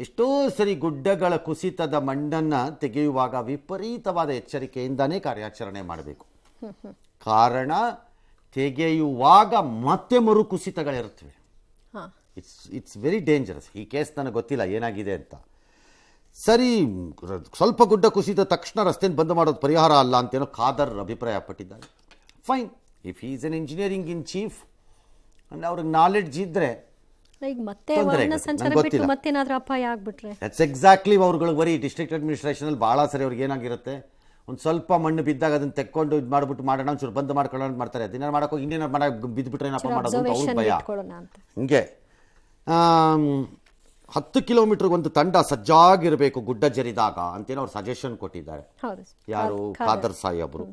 ಎಷ್ಟೋ ಸರಿ ಗುಡ್ಡಗಳ ಕುಸಿತದ ಮಣ್ಣನ್ನು ತೆಗೆಯುವಾಗ ವಿಪರೀತವಾದ ಎಚ್ಚರಿಕೆಯಿಂದಾನೇ ಕಾರ್ಯಾಚರಣೆ ಮಾಡಬೇಕು. ಕಾರಣ ತೆಗೆಯುವಾಗ ಮತ್ತೆ ಮರುಕುಸಿತಗಳಿರ್ತವೆ. It's very dangerous. ಈ ಕೇಸ್ ನನಗೆ ಗೊತ್ತಿಲ್ಲ ಏನಾಗಿದೆ ಅಂತ. ಸರಿ, ಸ್ವಲ್ಪ ಗುಡ್ಡ ಕುಸಿದ ತಕ್ಷಣ ರಸ್ತೆಯನ್ನು ಬಂದ್ ಮಾಡೋದು ಪರಿಹಾರ ಅಲ್ಲ ಅಂತೇನೋ ಖಾದರ್ ಅಭಿಪ್ರಾಯಪಟ್ಟಿದ್ದಾರೆ. Fine, if he is N engineering in chief ಅಂದರೆ ಅವ್ರಿಗೆ ನಾಲೆಡ್ಜ್ ಇದ್ದರೆ ದಟ್ಸ್ ಎಕ್ಸಾಕ್ಟ್ಲಿ ಅವ್ರುಗಳಿಗೆ ಬರೀ ಡಿಸ್ಟ್ರಿಕ್ಟ್ ಅಡ್ಮಿನಿಸ್ಟ್ರೇಷನಲ್ಲಿ ಭಾಳ ಸರಿ ಅವ್ರಿಗೆ ಏನಾಗಿರುತ್ತೆ, ಒಂದು ಸ್ವಲ್ಪ ಮಣ್ಣು ಬಿದ್ದಾಗ ಅದನ್ನು ತೆಕ್ಕೊಂಡು ಇದು ಮಾಡಿಬಿಟ್ಟು ಮಾಡೋಣ, ಒಂಚೂರು ಬಂದ್ ಮಾಡ್ಕೊಳ್ಳೋಣ ಅಂತ ಮಾಡ್ತಾರೆ. ಅದನ್ನ ಮಾಡೋಕೆ ಇನ್ನೇನು ಮಾಡೋಕೆ ಬಿದ್ದುಬಿಟ್ರೆ ಏನಪ್ಪ ಮಾಡೋದು ಅಂತ ಅವ್ರ ಭಯ. ಹಿಂಗೆ 10 ಕಿಲೋಮೀಟರ್ಗೆ ಒಂದು ತಂಡ ಸಜ್ಜಾಗಿರಬೇಕು ಗುಡ್ಡ ಜರಿದಾಗ ಅಂತೇನೋ ಅವ್ರು ಸಜೆಷನ್ ಕೊಟ್ಟಿದ್ದಾರೆ. ಯಾರು? ಖಾದರ್ ಸಾಹೇಬ್ರು.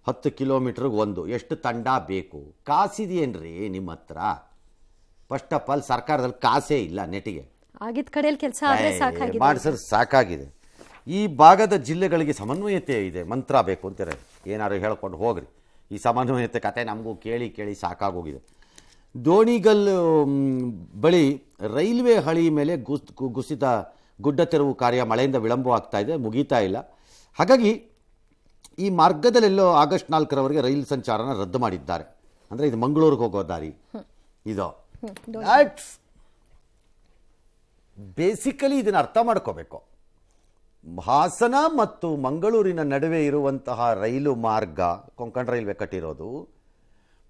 10 ಕಿಲೋಮೀಟರ್ಗೆ ಒಂದು ಎಷ್ಟು ತಂಡ ಬೇಕು? ಕಾಸಿದೆಯೇನ್ರಿ ನಿಮ್ಮ ಹತ್ರ? ಫಸ್ಟ್ ಆಫ್ ಆಲ್ ಸರ್ಕಾರದಲ್ಲಿ ಕಾಸೇ ಇಲ್ಲ ನೆಟಿಗೆ. ಮಾಡಿಸರ್ ಸಾಕಾಗಿದೆ. ಈ ಭಾಗದ ಜಿಲ್ಲೆಗಳಿಗೆ ಸಮನ್ವಯತೆ ಇದೆ, ಮಂತ್ರ ಬೇಕು ಅಂತಾರೆ. ಏನಾದ್ರು ಹೇಳ್ಕೊಂಡು ಹೋಗ್ರಿ, ಈ ಸಮನ್ವಯತೆ ಕತೆ ನಮಗೂ ಕೇಳಿ ಕೇಳಿ ಸಾಕಾಗೋಗಿದೆ. ದೋಣಿಗಲ್ ಬಳಿ ರೈಲ್ವೆ ಹಳಿ ಮೇಲೆ ಕುಸಿತ ಗುಡ್ಡ ತೆರವು ಕಾರ್ಯ ಮಳೆಯಿಂದ ವಿಳಂಬವಾಗ್ತಾ ಇದೆ, ಮುಗೀತಾ ಇಲ್ಲ. ಹಾಗಾಗಿ ಈ ಮಾರ್ಗದಲ್ಲೆಲ್ಲೋ ಆಗಸ್ಟ್ 4ರವರೆಗೆ ರೈಲು ಸಂಚಾರನ ರದ್ದು ಮಾಡಿದ್ದಾರೆ. ಅಂದರೆ ಇದು ಮಂಗಳೂರಿಗೆ ಹೋಗೋ ದಾರಿ ಇದು. ಬೇಸಿಕಲಿ ಇದನ್ನು ಅರ್ಥ ಮಾಡ್ಕೋಬೇಕು. ಹಾಸನ ಮತ್ತು ಮಂಗಳೂರಿನ ನಡುವೆ ಇರುವಂತಹ ರೈಲು ಮಾರ್ಗ, ಕೊಂಕಣ ರೈಲ್ವೆ ಕಟ್ಟಿರೋದು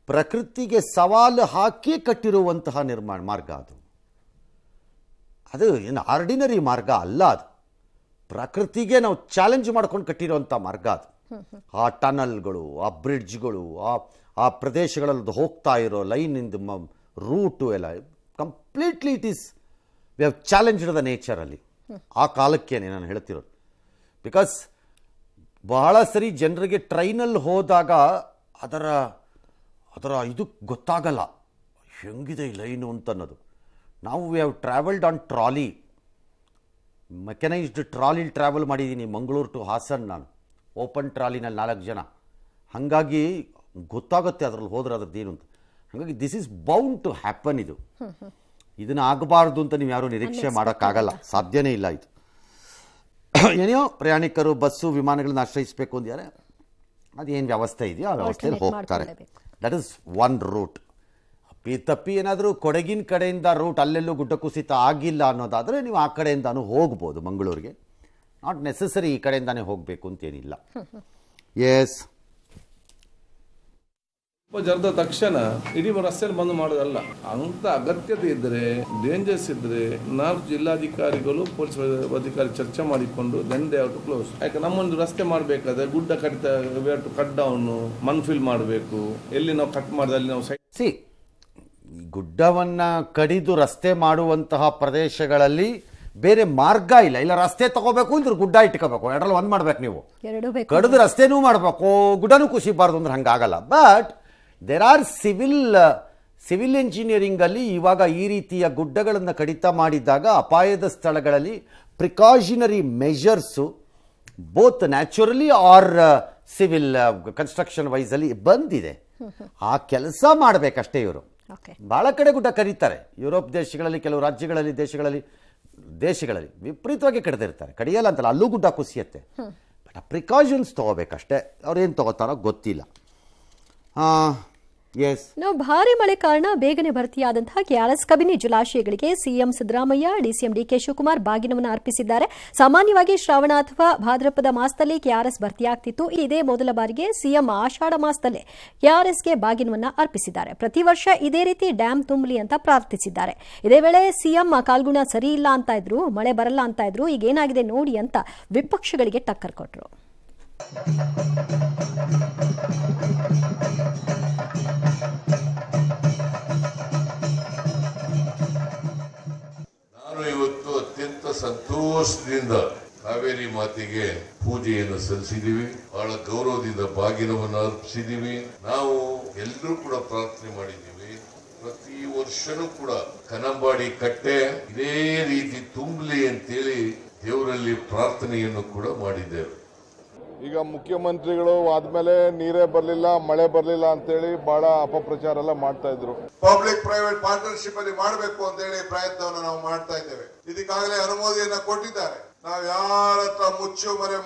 ಪ್ರಕೃತಿಗೆ ಸವಾಲು ಹಾಕಿ ಕಟ್ಟಿರುವಂತಹ ಮಾರ್ಗ. ಅದು ಏನು ಆರ್ಡಿನರಿ ಮಾರ್ಗ ಅಲ್ಲ. ಅದು ಪ್ರಕೃತಿಗೆ ನಾವು ಚಾಲೆಂಜ್ ಮಾಡ್ಕೊಂಡು ಕಟ್ಟಿರುವಂಥ ಮಾರ್ಗ. ಅದು ಆ ಟನಲ್ಗಳು, ಆ ಬ್ರಿಡ್ಜ್ಗಳು, ಆ ಪ್ರದೇಶಗಳಲ್ಲಿ ಹೋಗ್ತಾ ಇರೋ ಲೈನಿಂದ ರೂಟು ಎಲ್ಲ completely it is we have challenged the ನೇಚರಲ್ಲಿ. ಆ ಕಾಲಕ್ಕೇನೆ ನಾನು ಹೇಳ್ತಿರೋದು. ಬಿಕಾಸ್ ಬಹಳ ಸರಿ ಜನರಿಗೆ ಟ್ರೈನಲ್ಲಿ ಹೋದಾಗ ಅದರ ಇದು ಗೊತ್ತಾಗಲ್ಲ, ಹೆಂಗಿದೆ ಈ ಲೈನು ಅಂತ ಅನ್ನೋದು. ನಾವು we have travelled on trolley, mechanised trolley travel ಮಾಡಿದ್ದೀನಿ ಮಂಗಳೂರು ಟು ಹಾಸನ್. ನಾನು ಓಪನ್ ಟ್ರಾಲಿನಲ್ಲಿ 4 ಜನ. ಹಾಗಾಗಿ ಗೊತ್ತಾಗುತ್ತೆ ಅದರಲ್ಲಿ ಹೋದ್ರೆ ಅದ್ರದ್ದೇನು ಅಂತ. ಹಾಗಾಗಿ this is bound to happen. ಇದನ್ನು ಆಗಬಾರ್ದು ಅಂತ ನೀವು ಯಾರೂ ನಿರೀಕ್ಷೆ ಮಾಡೋಕ್ಕಾಗಲ್ಲ, ಸಾಧ್ಯನೇ ಇಲ್ಲ. ಇದು ಏನೋ ಪ್ರಯಾಣಿಕರು ಬಸ್ಸು ವಿಮಾನಗಳನ್ನ ಆಶ್ರಯಿಸಬೇಕು ಅಂದಿದ್ದಾರೆ. ಅದೇನು ವ್ಯವಸ್ಥೆ ಇದೆಯೋ ಆ ವ್ಯವಸ್ಥೆಯಲ್ಲಿ ಹೋಗ್ತಾರೆ. That is one route. ತಪ್ಪಿ ಏನಾದರೂ ಕೊಡಗಿನ ಕಡೆಯಿಂದ ರೂಟ್ ಅಲ್ಲೆಲ್ಲೂ ಗುಡ್ಡ ಕುಸಿತ ಆಗಿಲ್ಲ ಅನ್ನೋದಾದರೆ ನೀವು ಆ ಕಡೆಯಿಂದಾನು ಹೋಗ್ಬೋದು ಮಂಗಳೂರಿಗೆ. ನಾಟ್ ನೆಸೆಸರಿ ಈ ಕಡೆಯಿಂದಾನೇ ಹೋಗಬೇಕು ಅಂತೇನಿಲ್ಲ. ಎಸ್, ಜರದ ತಕ್ಷಣ ಇಡೀ ರಸ್ತೆಯಲ್ಲಿ ಬಂದ್ ಮಾಡೋದಲ್ಲ. ಅಂತ ಅಗತ್ಯತೆ ಇದ್ದರೆ, ಡೇಂಜರ್ಸ್ ಇದ್ರೆ 4 ಜಿಲ್ಲಾಧಿಕಾರಿಗಳು ಪೊಲೀಸ್ ಅಧಿಕಾರಿ ಚರ್ಚೆ ಮಾಡಿಕೊಂಡು then they have to close. ಯಾಕೆ ನಮ್ಮೊಂದು ರಸ್ತೆ ಮಾಡಬೇಕಾದ್ರೆ ಗುಡ್ಡ ಕಡಿತ ಕಟ್ ಡೌನ್ ಮನ್ ಫಿಲ್ ಮಾಡಬೇಕು. ಎಲ್ಲಿ ನಾವು ಕಟ್ ಮಾಡಿದ್ರೆ ಅಲ್ಲಿ ನಾವು ಗುಡ್ಡವನ್ನು ಕಡಿದು ರಸ್ತೆ ಮಾಡುವಂತಹ ಪ್ರದೇಶಗಳಲ್ಲಿ ಬೇರೆ ಮಾರ್ಗ ಇಲ್ಲ. ಇಲ್ಲ ರಸ್ತೆ ತಗೋಬೇಕು ಅಂದ್ರೆ ಗುಡ್ಡ ಇಟ್ಕೋಬೇಕು, ಎರಡರಲ್ಲಿ ಒಂದು ಮಾಡ್ಬೇಕು. ನೀವು ಕಡಿದು ರಸ್ತೆನೂ ಮಾಡಬೇಕು, ಗುಡ್ಡನೂ ಕುಸಿಬಾರ್ದು ಅಂದ್ರೆ ಹಂಗಾಗಲ್ಲ. ಬಟ್ ದೇರ್ ಆರ್ ಸಿವಿಲ್ ಇಂಜಿನಿಯರಿಂಗಲ್ಲಿ ಇವಾಗ ಈ ರೀತಿಯ ಗುಡ್ಡಗಳನ್ನು ಕಡಿತ ಮಾಡಿದಾಗ ಅಪಾಯದ ಸ್ಥಳಗಳಲ್ಲಿ precautionary measures both naturally or civil construction ವೈಸಲ್ಲಿ ಬಂದಿದೆ. ಆ ಕೆಲಸ ಮಾಡಬೇಕಷ್ಟೇ ಇವರು. ಓಕೆ. ಭಾಳ ಕಡೆ ಗುಡ್ಡ ಕರೀತಾರೆ. ಯುರೋಪ್ ದೇಶಗಳಲ್ಲಿ, ಕೆಲವು ರಾಜ್ಯಗಳಲ್ಲಿ, ದೇಶಗಳಲ್ಲಿ ವಿಪರೀತವಾಗಿ ಕಡಿದಿರ್ತಾರೆ. ಕಡಿಯಲ್ಲ ಅಂತಲ್ಲ, ಅಲ್ಲೂ ಗುಡ್ಡ ಕುಸಿಯತ್ತೆ. ಬಟ್ ಆ ಪ್ರಿಕಾಷನ್ಸ್ ತೊಗೋಬೇಕಷ್ಟೇ. ಅವ್ರೇನು ತೊಗೋತಾರೋ ಗೊತ್ತಿಲ್ಲ. ಎಸ್, ನಾವು ಭಾರಿ ಮಳೆ ಕಾರಣ ಬೇಗನೆ ಭರ್ತಿಯಾದಂತಹ ಕೆಆರ್ಎಸ್ ಕಬಿನಿ ಜಲಾಶಯಗಳಿಗೆ CM Siddaramaiah, DCM DK Shivakumar ಬಾಗಿನವನ್ನು ಅರ್ಪಿಸಿದ್ದಾರೆ. ಸಾಮಾನ್ಯವಾಗಿ ಶ್ರಾವಣ ಅಥವಾ ಭಾದ್ರಪದ ಮಾಸದಲ್ಲಿ ಕೆಆರ್ಎಸ್ ಭರ್ತಿಯಾಗ್ತಿತ್ತು. ಇದೇ ಮೊದಲ ಬಾರಿಗೆ ಸಿಎಂ ಆಷಾಢ ಮಾಸದಲ್ಲೇ ಕೆಆರ್ಎಸ್ಗೆ ಬಾಗಿನವನ್ನು ಅರ್ಪಿಸಿದ್ದಾರೆ. ಪ್ರತಿ ವರ್ಷ ಇದೇ ರೀತಿ ಡ್ಯಾಂ ತುಂಬಲಿ ಅಂತ ಪ್ರಾರ್ಥಿಸಿದ್ದಾರೆ. ಇದೇ ವೇಳೆ ಸಿಎಂ ಕಾಲ್ಗುಣ ಸರಿ ಇಲ್ಲ ಅಂತ ಇದ್ರು, ಮಳೆ ಬರಲ್ಲ ಅಂತ ಇದ್ರು. ಈಗೇನಾಗಿದೆ ನೋಡಿ ಅಂತ ವಿಪಕ್ಷಗಳಿಗೆ ಟಕ್ಕರ್ ಕೊಟ್ಟರು. ನಾನು ಇವತ್ತು ಅತ್ಯಂತ ಸಂತೋಷದಿಂದ ಕಾವೇರಿ ಮಾತೆಗೆ ಪೂಜೆಯನ್ನು ಸಲ್ಲಿಸಿದೀವಿ. ಬಹಳ ಗೌರವದಿಂದ ಬಾಗಿನವನ್ನು ಅರ್ಪಿಸಿದೀವಿ. ನಾವು ಎಲ್ಲರೂ ಕೂಡ ಪ್ರಾರ್ಥನೆ ಮಾಡಿದ್ದೀವಿ. ಪ್ರತಿ ವರ್ಷನೂ ಕೂಡ ಕನಂಬಾಡಿ ಕಟ್ಟೆ ಇದೇ ರೀತಿ ತುಂಬಲಿ ಅಂತೇಳಿ ದೇವರಲ್ಲಿ ಪ್ರಾರ್ಥನೆಯನ್ನು ಕೂಡ ಮಾಡಿದ್ದೇವೆ. ಈಗ ಮುಖ್ಯಮಂತ್ರಿಗಳು ಆದ್ಮೇಲೆ ನೀರೇ ಬರಲಿಲ್ಲ, ಮಳೆ ಬರಲಿಲ್ಲ ಅಂತೇಳಿ ಬಹಳ ಅಪಪ್ರಚಾರ ಎಲ್ಲ ಮಾಡ್ತಾ ಇದ್ರು. ಪಬ್ಲಿಕ್ ಪ್ರೈವೇಟ್ ಪಾರ್ಟ್ನರ್ಶಿಪ್ ಅಲ್ಲಿ ಮಾಡಬೇಕು ಅಂತ ಹೇಳಿ ಪ್ರಯತ್ನವನ್ನು ನಾವು ಮಾಡ್ತಾ ಇದ್ದೇವೆ. ಇದಕ್ಕಾಗಲೇ ಅನುಮೋದನೆಯನ್ನ ಕೊಟ್ಟಿದ್ದಾರೆ. ನಾವು ಯಾರ ಹತ್ರ ಮುಚ್ಚು ಮರೆ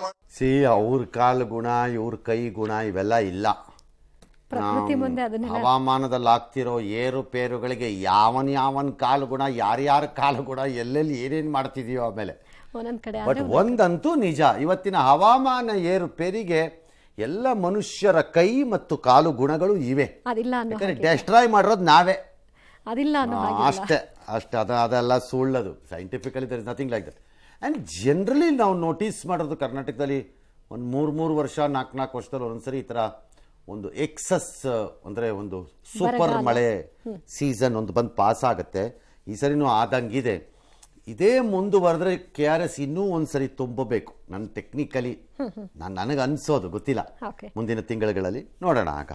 ಅವ್ರ ಕಾಲು ಗುಣ, ಇವ್ರ ಕೈ ಗುಣ ಇವೆಲ್ಲ ಇಲ್ಲ. ಹವಾಮಾನದಲ್ಲಿ ಆಗ್ತಿರೋ ಏರುಪೇರುಗಳಿಗೆ ಯಾವನ್ ಕಾಲು ಗುಣ, ಯಾರ್ಯಾರ ಕಾಲು ಗುಣ, ಎಲ್ಲೆಲ್ಲಿ ಏನೇನು ಮಾಡ್ತಿದೀಯೋ ಆಮೇಲೆ. ಬಟ್ ಒಂದಂತೂ ನಿಜ, ಇವತ್ತಿನ ಹವಾಮಾನ ಏರುಪೇರಿಗೆ ಎಲ್ಲ ಮನುಷ್ಯರ ಕೈ ಮತ್ತು ಕಾಲು ಗುಣಗಳು ಇವೆ. ಡೆಸ್ಟ್ರಾಯ್ ಮಾಡಿರೋದು ನಾವೇ ಅಷ್ಟೇ. ಅದೆಲ್ಲ ಸುಳ್ಳದು. Scientifically there is nothing like that. And generally ನಾವು ನೋಟಿಸ್ ಮಾಡೋದು ಕರ್ನಾಟಕದಲ್ಲಿ ಒಂದು 3 ವರ್ಷ 4 ವರ್ಷದಲ್ಲಿ ಒಂದೊಂದ್ಸರಿ ಈ ಥರ ಒಂದು ಎಕ್ಸಸ್ ಅಂದರೆ ಒಂದು ಸೂಪರ್ ಮಳೆ ಸೀಸನ್ ಒಂದು ಬಂದು ಪಾಸ್ ಆಗುತ್ತೆ. ಈ ಸರಿನೂ ಆದಂಗಿದೆ. ಇದೇ ಮುಂದುವರೆದ್ರೆ KRS ಇನ್ನೂ ಒಂದ್ಸರಿ ತುಂಬಬೇಕು. ಟೆಕ್ನಿಕಲಿ ನನಗೆ ಅನಿಸೋದು, ಗೊತ್ತಿಲ್ಲ, ಮುಂದಿನ ತಿಂಗಳುಗಳಲ್ಲಿ ನೋಡೋಣ. ಆಗ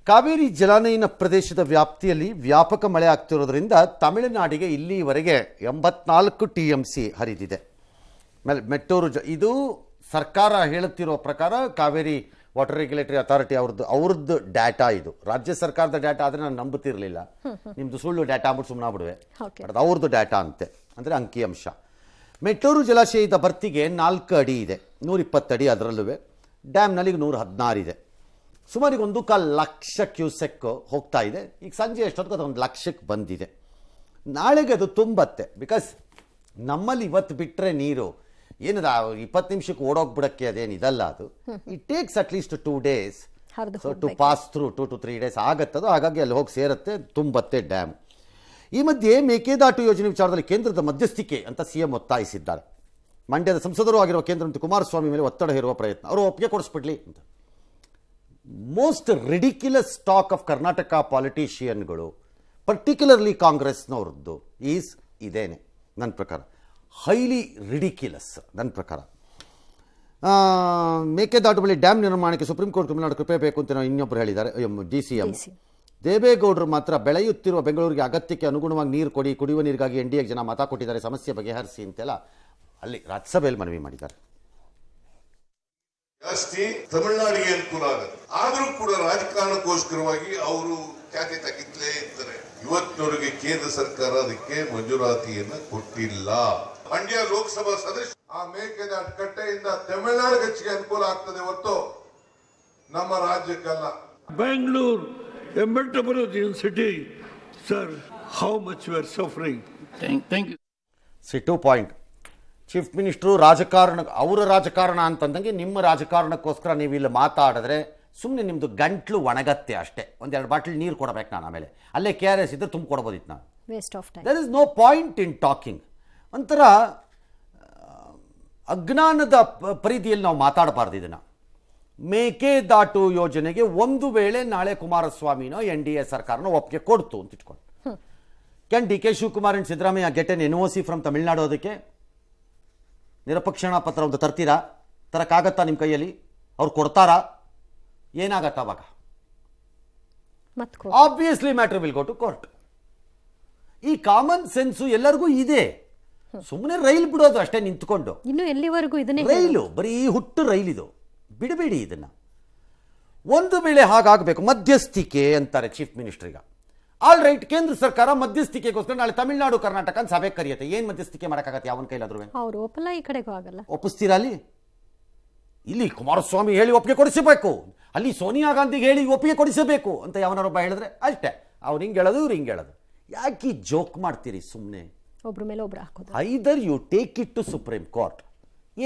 ಕಾವೇರಿ ಜಲಾನಯನ ಪ್ರದೇಶದ ವ್ಯಾಪ್ತಿಯಲ್ಲಿ ವ್ಯಾಪಕ ಮಳೆ ಆಗ್ತಿರೋದ್ರಿಂದ ತಮಿಳುನಾಡಿಗೆ ಇಲ್ಲಿವರೆಗೆ 84 TMC ಹರಿದಿದೆ. ಮೆಟ್ಟೂರು ಇದು ಸರ್ಕಾರ ಹೇಳುತ್ತಿರೋ ಪ್ರಕಾರ ಕಾವೇರಿ ವಾಟರ್ ರೆಗ್ಯುಲೇಟರಿ ಅಥಾರಿಟಿ ಅವ್ರದ್ದು ಡಾಟಾ. ಇದು ರಾಜ್ಯ ಸರ್ಕಾರದ ಡಾಟಾ ಆದರೆ ನಾನು ನಂಬುತ್ತಿರಲಿಲ್ಲ. ನಿಮ್ಮದು ಸುಳ್ಳು ಡಾಟಾ ಅಂದ್ಬಿಟ್ಟು ಸುಮ್ಮನೆ ಬಿಡುವೆ. ಅದು ಅವ್ರದ್ದು ಡಾಟಾ ಅಂತೆ, ಅಂದರೆ ಅಂಕಿಅಂಶ. ಮೆಟ್ಟೂರು ಜಲಾಶಯದ ಭರ್ತಿಗೆ 4 ಅಡಿ ಇದೆ, 120 ಅಡಿ ಅದರಲ್ಲೂ. ಡ್ಯಾಮ್ನಲ್ಲಿ 116 ಇದೆ. ಸುಮಾರು 1.25 ಲಕ್ಷ ಕ್ಯೂಸೆಕ್ ಹೋಗ್ತಾ ಇದೆ. ಈಗ ಸಂಜೆ ಎಷ್ಟೊತ್ತಿಗೆ ಅದು 1 ಲಕ್ಷಕ್ಕೆ ಬಂದಿದೆ. ನಾಳೆಗೆ ಅದು ತುಂಬತ್ತೆ. ಬಿಕಾಸ್ ನಮ್ಮಲ್ಲಿ ಇವತ್ತು ಬಿಟ್ಟರೆ ನೀರು ಏನದ 20 ನಿಮಿಷಕ್ಕೆ ಓಡೋಗ್ಬಿಡಕ್ಕೆ ಅದೇನಿದಲ್ಲ. ಅದು it takes at least 2 days to pass through. 2 to 3 days ಆಗತ್ತದು. ಹಾಗಾಗಿ ಅಲ್ಲಿ ಹೋಗಿ ಸೇರುತ್ತೆ, ತುಂಬತ್ತೆ ಡ್ಯಾಮ್. ಈ ಮಧ್ಯೆ ಮೇಕೆದಾಟು ಯೋಜನೆ ವಿಚಾರದಲ್ಲಿ ಕೇಂದ್ರದ ಮಧ್ಯಸ್ಥಿಕೆ ಅಂತ ಸಿಎಂ ಒತ್ತಾಯಿಸಿದ್ದಾರೆ. ಮಂಡ್ಯದ ಸಂಸದರು ಆಗಿರುವ ಕೇಂದ್ರ ಮಂತ್ರಿ ಕುಮಾರಸ್ವಾಮಿ ಮೇಲೆ ಒತ್ತಡ ಹೇರುವ ಪ್ರಯತ್ನ. ಅವರು ಒಪ್ಪಿಗೆ ಕೊಡಿಸ್ಬಿಡ್ಲಿ ಅಂತ. Most ridiculous talk of Karnataka ಪಾಲಿಟಿಷಿಯನ್ಗಳು, ಪರ್ಟಿಕ್ಯುಲರ್ಲಿ ಕಾಂಗ್ರೆಸ್ನವ್ರದ್ದು ಇದೇನೆ ನನ್ನ ಪ್ರಕಾರ. ಹೈಲಿ ರಿಡಿಕ್ಯುಲಸ್ ನನ್ನ ಪ್ರಕಾರ. ಮೇಕೆದಾಟು ಬಳಿ ಡ್ಯಾಮ್ ನಿರ್ಮಾಣಕ್ಕೆ ಸುಪ್ರೀಂ ಕೋರ್ಟ್ ತಮಿಳುನಾಡು ಕೃಪೆ ಬೇಕು ಅಂತ ಇನ್ನೊಬ್ಬರು ಹೇಳಿದ್ದಾರೆ. DCM ದೇವೇಗೌಡರು ಮಾತ್ರ ಬೆಳೆಯುತ್ತಿರುವ ಬೆಂಗಳೂರಿಗೆ ಅಗತ್ಯಕ್ಕೆ ಅನುಗುಣವಾಗಿ ನೀರು ಕೊಡಿ, ಕುಡಿಯುವ ನೀರಿಗಾಗಿ NDA ಜನ ಮತ ಕೊಟ್ಟಿದ್ದಾರೆ, ಸಮಸ್ಯೆ ಬಗೆಹರಿಸಿ ಅಂತೆಲ್ಲ ಅಲ್ಲಿ ರಾಜ್ಯಸಭೆಯಲ್ಲಿ ಮನವಿ ಮಾಡಿದ್ದಾರೆ. ಜಾಸ್ತಿ ತಮಿಳುನಾಡಿಗೆ ಅನುಕೂಲ ಆಗುತ್ತೆ. ಆದರೂ ಕೂಡ ರಾಜಕಾರಣಕ್ಕೋಸ್ಕರವಾಗಿ ಅವರು ಖ್ಯಾತಿ ತಗ್ಗಿತ್ತಲೇ ಇರ್ತಾರೆ. ಇವತ್ತಿನವರೆಗೆ ಕೇಂದ್ರ ಸರ್ಕಾರ ಅದಕ್ಕೆ ಮಂಜೂರಾತಿಯನ್ನ ಕೊಟ್ಟಿಲ್ಲ. ಮಂಡ್ಯ ಲೋಕಸಭಾ ಸದಸ್ಯ ಆ ಮೇಕೆದಾಟು ಕಟ್ಟೆಯಿಂದ ತಮಿಳುನಾಡಿಗೆ ಹೆಚ್ಚಿಗೆ ಅನುಕೂಲ ಆಗ್ತದೆ ಹೊರತು ನಮ್ಮ ರಾಜ್ಯಕ್ಕಲ್ಲ. Bangalore, a metropolitan city, sir, how much we are suffering. Thank you. 2 point. Chief minister ಅವರ ರಾಜಕಾರಣ ಅಂತಂದಂಗೆ ನಿಮ್ಮ ರಾಜಕಾರಣಕ್ಕೋಸ್ಕರ ನೀವು ಇಲ್ಲಿ ಮಾತಾಡಿದ್ರೆ ಸುಮ್ಮನೆ ನಿಮ್ಮದು ಗಂಟ್ಲು ಒಣಗತ್ತೆ ಅಷ್ಟೇ. 1-2 ಬಾಟಲ್ ನೀರು ಕೊಡಬೇಕು ನಾನು. ಆಮೇಲೆ ಅಲ್ಲೇ KRS ಇದ್ರೆ ತುಂಬ ಕೊಡ್ಬೋದಿತ್ತು ನಾನು. There is no point in talking. ಒಂಥರ ಅಜ್ಞಾನದ ಪರಿಧಿಯಲ್ಲಿ ನಾವು ಮಾತಾಡಬಾರ್ದು ಇದನ್ನು. ಮೇಕೆದಾಟು ಯೋಜನೆಗೆ ಒಂದು ವೇಳೆ ನಾಳೆ ಕುಮಾರಸ್ವಾಮಿನೋ NDA ಸರ್ಕಾರನೋ ಒಪ್ಪಿಗೆ ಕೊಡ್ತು ಅಂತ ಇಟ್ಕೊಂಡು, can DK Shivakumar and Siddaramaiah get N NOC from Tamil Nadu? ಅದಕ್ಕೆ ನಿರಪೇಕ್ಷಣಾ ಪತ್ರ ಒಂದು ತರಕ್ಕಾಗತ್ತಾ ನಿಮ್ಮ ಕೈಯಲ್ಲಿ? ಅವ್ರು ಕೊಡ್ತಾರಾ? ಏನಾಗತ್ತ ಅವಾಗ? ಮತ್ತೆ obviously matter will go to court. ಈ ಕಾಮನ್ ಸೆನ್ಸು ಎಲ್ಲರಿಗೂ ಇದೆ. ಸುಮ್ಮನೆ ರೈಲ್ ಬಿಡೋದು ಅಷ್ಟೇ ನಿಂತ್ಕೊಂಡು. ಇನ್ನು ಎಲ್ಲಿವರೆಗೂ ಇದನ್ನೇ ರೈಲು ಬರೀ ಹುಟ್ಟು ರೈಲಿದು, ಬಿಡಬೇಡಿ ಇದನ್ನ. ಒಂದು ವೇಳೆ ಹಾಗಾಗಬೇಕು, ಮಧ್ಯಸ್ಥಿಕೆ ಅಂತಾರೆ ಚೀಫ್ ಮಿನಿಸ್ಟರ್ ಈಗ. ಆಲ್ ರೈಟ್, ಕೇಂದ್ರ ಸರ್ಕಾರ ಮಧ್ಯಸ್ಥಿಕೆಗೋಸ್ಕರ ನಾಳೆ ತಮಿಳುನಾಡು ಕರ್ನಾಟಕ ಸಭೆ ಕರೆಯುತ್ತೆ. ಏನ್ ಮಧ್ಯಸ್ಥಿಕೆ ಮಾಡಕ್ಕಾಗತ್ತೆ ಯಾವನ ಕೈಲಾದ್ರೂ? ಅವ್ರು ಒಪ್ಪಲ್ಲ, ಈ ಕಡೆಗೂ ಆಗಲ್ಲ. ಒಪ್ಪಿಸ್ತೀರಾ? ಇಲ್ಲಿ ಕುಮಾರಸ್ವಾಮಿ ಹೇಳಿ ಒಪ್ಪಿಗೆ ಕೊಡಿಸಬೇಕು, ಅಲ್ಲಿ ಸೋನಿಯಾ ಗಾಂಧಿಗೆ ಹೇಳಿ ಒಪ್ಪಿಗೆ ಕೊಡಿಸಬೇಕು ಅಂತ ಯಾವನಾರೊಬ್ಬ ಹೇಳಿದ್ರೆ ಅಷ್ಟೇ, ಅವ್ರು ಹಿಂಗೆ ಹೇಳೋದು ಇವ್ರು ಹಿಂಗೆ ಹೇಳೋದು. ಯಾಕೆ ಜೋಕ್ ಮಾಡ್ತೀರಿ ಸುಮ್ಮನೆ? ಒಬ್ರ ಮೇಲೆ ಒಬ್ರು ಹಾಕೋದು. Either you take it to supreme court.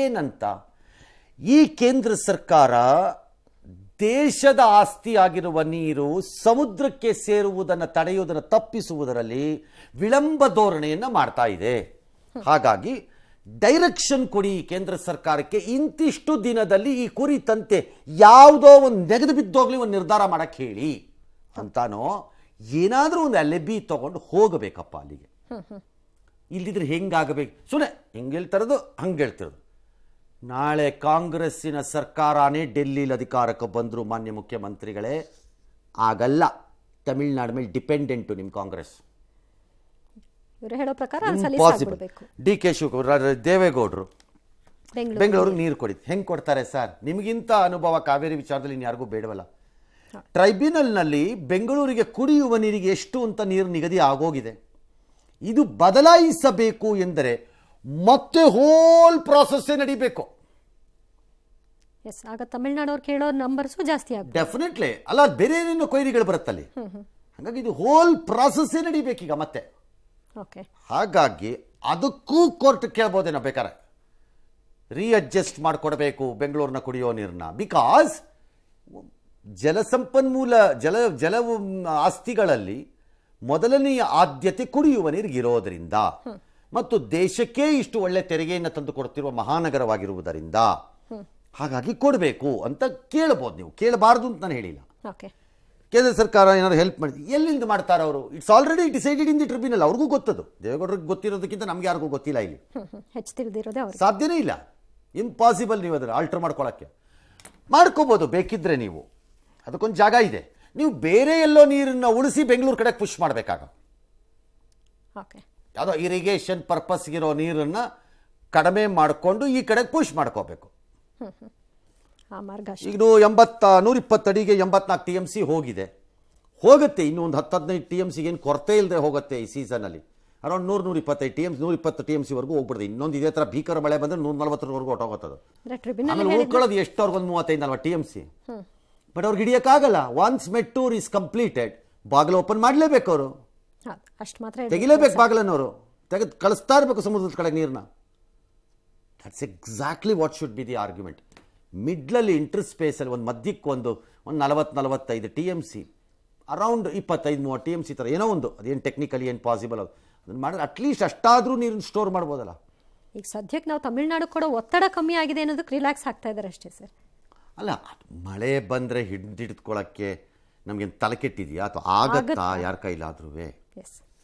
ಏನಂತ? ಈ ಕೇಂದ್ರ ಸರ್ಕಾರ ದೇಶದ ಆಸ್ತಿ ಆಗಿರುವ ನೀರು ಸಮುದ್ರಕ್ಕೆ ಸೇರುವುದನ್ನು ತಡೆಯುವುದನ್ನು ತಪ್ಪಿಸುವುದರಲ್ಲಿ ವಿಳಂಬ ಧೋರಣೆಯನ್ನು ಮಾಡ್ತಾ ಇದೆ. ಹಾಗಾಗಿ ಡೈರೆಕ್ಷನ್ ಕೊಡಿ ಕೇಂದ್ರ ಸರ್ಕಾರಕ್ಕೆ, ಇಂತಿಷ್ಟು ದಿನದಲ್ಲಿ ಈ ಕುರಿತಂತೆ ಯಾವುದೋ ಒಂದು ನೆಗೆದು ಬಿದ್ದೋಗ್ಲಿ ಒಂದು ನಿರ್ಧಾರ ಮಾಡಕ್ಕೆ ಹೇಳಿ ಅಂತಾನೋ ಏನಾದರೂ ಒಂದು ಅಲೆಬಿ ತಗೊಂಡು ಹೋಗಬೇಕಪ್ಪ ಅಲ್ಲಿಗೆ. ಇಲ್ಲಿದ್ರೆ ಹೆಂಗಾಗಬೇಕು? ಸುಮ್ಮನೆ ಹಿಂಗೆ ಹೇಳ್ತಿರೋದು ಹಂಗೆ ಹೇಳ್ತಿರೋದು. ನಾಳೆ ಕಾಂಗ್ರೆಸ್ಸಿನ ಸರ್ಕಾರನೇ ಡೆಲ್ಲಿಲಿ ಅಧಿಕಾರಕ್ಕೆ ಬಂದರು ಮಾನ್ಯ ಮುಖ್ಯಮಂತ್ರಿಗಳೇ, ಆಗಲ್ಲ. ತಮಿಳ್ನಾಡು ಮೇಲೆ ಡಿಪೆಂಡೆಂಟು ನಿಮ್ಮ ಕಾಂಗ್ರೆಸ್. ಇವರು ಹೇಳೋ ಪ್ರಕಾರ ಇಂಪಾಸಿಬಲ್. ಡಿ ಕೆ ಶಿವಕುಮಾರ್, ದೇವೇಗೌಡರು ಬೆಂಗಳೂರಿಗೆ ನೀರು ಕೊಡಿದ್ದು ಹೆಂಗೆ ಕೊಡ್ತಾರೆ ಸರ್? ನಿಮಗಿಂತ ಅನುಭವ ಕಾವೇರಿ ವಿಚಾರದಲ್ಲಿ ಯಾರಿಗೂ ಬೇಡವಲ್ಲ. ಟ್ರೈಬ್ಯುನಲ್ನಲ್ಲಿ ಬೆಂಗಳೂರಿಗೆ ಕುಡಿಯುವ ನೀರಿಗೆ ಎಷ್ಟು ಅಂತ ನೀರು ನಿಗದಿ ಆಗೋಗಿದೆ. ಇದು ಬದಲಾಯಿಸಬೇಕು ಎಂದರೆ ಮತ್ತೆ ಹೋಲ್ ಪ್ರಾಸೆಸ್ಸೇ ನಡಿಬೇಕು. ಆಗ ತಮಿಳ್ನಾಡವ್ರು ಕೇಳೋ ನಂಬರ್ಸು ಜಾಸ್ತಿ ಆಗುತ್ತೆ. ಡೆಫಿನೆಟ್ಲಿ. ಅಲ್ಲ, ಬೇರೆ ಏನೇನೋ ಕೊಯ್ರಿಗಳು ಬರುತ್ತಲ್ಲಿ. ಹಾಗಾಗಿ ಇದು ಹೋಲ್ ಪ್ರಾಸೆಸ್ಸೇ ನಡಿಬೇಕೀಗ ಮತ್ತೆ. ಹಾಗಾಗಿ ಅದಕ್ಕೂ ಕೋರ್ಟ್ ಕೇಳ್ಬೋದೇನೋ ಬೇಕಾರೆ ರೀಅಡ್ಜಸ್ಟ್ ಮಾಡಿಕೊಡ್ಬೇಕು ಬೆಂಗಳೂರಿನ ಕುಡಿಯೋ ನೀರನ್ನ. ಬಿಕಾಸ್ ಜಲಸಂಪನ್ಮೂಲ ಜಲ ಆಸ್ತಿಗಳಲ್ಲಿ ಮೊದಲನೆಯ ಆದ್ಯತೆ ಕುಡಿಯುವ ನೀರಿಗೆ ಇರೋದರಿಂದ ಮತ್ತು ದೇಶಕ್ಕೆ ಇಷ್ಟು ಒಳ್ಳೆ ತೆರಿಗೆಯನ್ನು ತಂದು ಕೊಡ್ತಿರುವ ಮಹಾನಗರವಾಗಿರುವುದರಿಂದ ಹಾಗಾಗಿ ಕೊಡಬೇಕು ಅಂತ ಕೇಳಬಹುದು. ನೀವು ಕೇಳಬಾರ್ದು ಅಂತ ನಾನು ಹೇಳಿಲ್ಲ. ಕೇಂದ್ರ ಸರ್ಕಾರ ಏನಾದ್ರು ಹೆಲ್ಪ್ ಮಾಡಿ ಎಲ್ಲಿಂದ ಮಾಡ್ತಾರೆ ಅವರು? It's already decided in the tribunal. ಅವ್ರಿಗೂ ಗೊತ್ತದು, ದೇವೇಗೌಡರಿಗೆ ಗೊತ್ತಿರೋದಕ್ಕಿಂತ ನಮ್ಗೆ ಯಾರಿಗೂ ಗೊತ್ತಿಲ್ಲ. ಇಲ್ಲಿ ಸಾಧ್ಯನೇ ಇಲ್ಲ, ಇಂಪಾಸಿಬಲ್. ನೀವು ಅದನ್ನು ಆಲ್ಟರ್ ಮಾಡ್ಕೊಳ್ಳೋಕ್ಕೆ ಮಾಡ್ಕೋಬೋದು ಬೇಕಿದ್ರೆ. ನೀವು ಅದಕ್ಕೊಂದು ಜಾಗ ಇದೆ. ನೀವು ಬೇರೆ ಎಲ್ಲೋ ನೀರನ್ನು ಉಳಿಸಿ ಬೆಂಗಳೂರು ಕಡೆ ಪುಷ್ ಮಾಡಬೇಕಾಗ, ಯಾವುದೋ ಇರಿಗೇಷನ್ ಪರ್ಪಸ್ಗಿರೋ ನೀರನ್ನು ಕಡಿಮೆ ಮಾಡಿಕೊಂಡು ಈ ಕಡೆಗೆ ಪುಷ್ ಮಾಡ್ಕೋಬೇಕು. ಈಗ 120 ಅಡಿಗೆ 84 TMC ಹೋಗುತ್ತೆ. ಇನ್ನೂ ಒಂದು 10-15 TMC ಏನು ಕೊರತೆ ಇಲ್ಲದೆ ಹೋಗುತ್ತೆ ಈ ಸೀಸನಲ್ಲಿ. ಅರೌಂಡ್ 100-125 TMC ವರೆಗೂ ಹೋಗ್ಬಿಡ್ದೆ. ಇನ್ನೊಂದು ಇದೇ ಥರ ಭೀಕರ ಮಳೆ ಬಂದರೆ 140ವರೆಗೂ ಹೊಟ್ಟೋಗುತ್ತದೆ. ಆಮೇಲೆ ಉಳ್ಕೊಳ್ಳೋದು ಎಷ್ಟು? ಅವ್ರಿಗೊಂದು 35-40 TMC. ಬಟ್ ಅವ್ರಿಗೆ ಹಿಡಿಯೋಕ್ಕಾಗಲ್ಲ. ಒನ್ಸ್ ಮೆಟ್ಟೂರ್ ಇಸ್ ಕಂಪ್ಲೀಟೆಡ್, ಬಾಗಿಲು ಓಪನ್ ಮಾಡಲೇಬೇಕು ಅವರು, ತೆಗಿಲೇಬೇಕು ಬಾಗಿಲನ್ನವರು, ತೆಗೆದು ಕಳಿಸ್ತಾ ಇರಬೇಕು ಸಮುದ್ರದ ಕಡೆಗೆ ನೀರನ್ನ. That's exactly what should be the argument. ಮಿಡ್ಲಲ್ಲಿ ಇಂಟರ್ ಸ್ಪೇಸಲ್ಲಿ ಒಂದು ಮಧ್ಯಕ್ಕೆ ಒಂದು 40-45 TMC, ಅರೌಂಡ್ 25-30 TMC ಥರ ಏನೋ ಒಂದು, ಅದೇನು ಟೆಕ್ನಿಕಲಿ ಏನು ಪಾಸಿಬಲ್ ಅದನ್ನು ಮಾಡಿದ್ರೆ ಅಟ್ಲೀಸ್ಟ್ ಅಷ್ಟಾದರೂ ನೀರನ್ನು ಸ್ಟೋರ್ ಮಾಡ್ಬೋದಲ್ಲ. ಈಗ ಸದ್ಯಕ್ಕೆ ನಾವು ತಮಿಳ್ನಾಡು ಕೂಡ ಒತ್ತಡ ಕಮ್ಮಿ ಆಗಿದೆ ಅನ್ನೋದಕ್ಕೆ ರಿಲ್ಯಾಕ್ಸ್ ಆಗ್ತಾ ಇದ್ದಾರೆ ಅಷ್ಟೇ ಸರ್. ಅಲ್ಲ, ಮಳೆ ಬಂದರೆ ಹಿಡಿದುಕೊಳ್ಳೋಕ್ಕೆ ನಮಗೇನು ತಲೆ ಕೆಟ್ಟಿದೆಯಾ ಅಥವಾ ಆಗತ್ತಾ ಯಾರ ಕೈಲಾದ್ರೂ?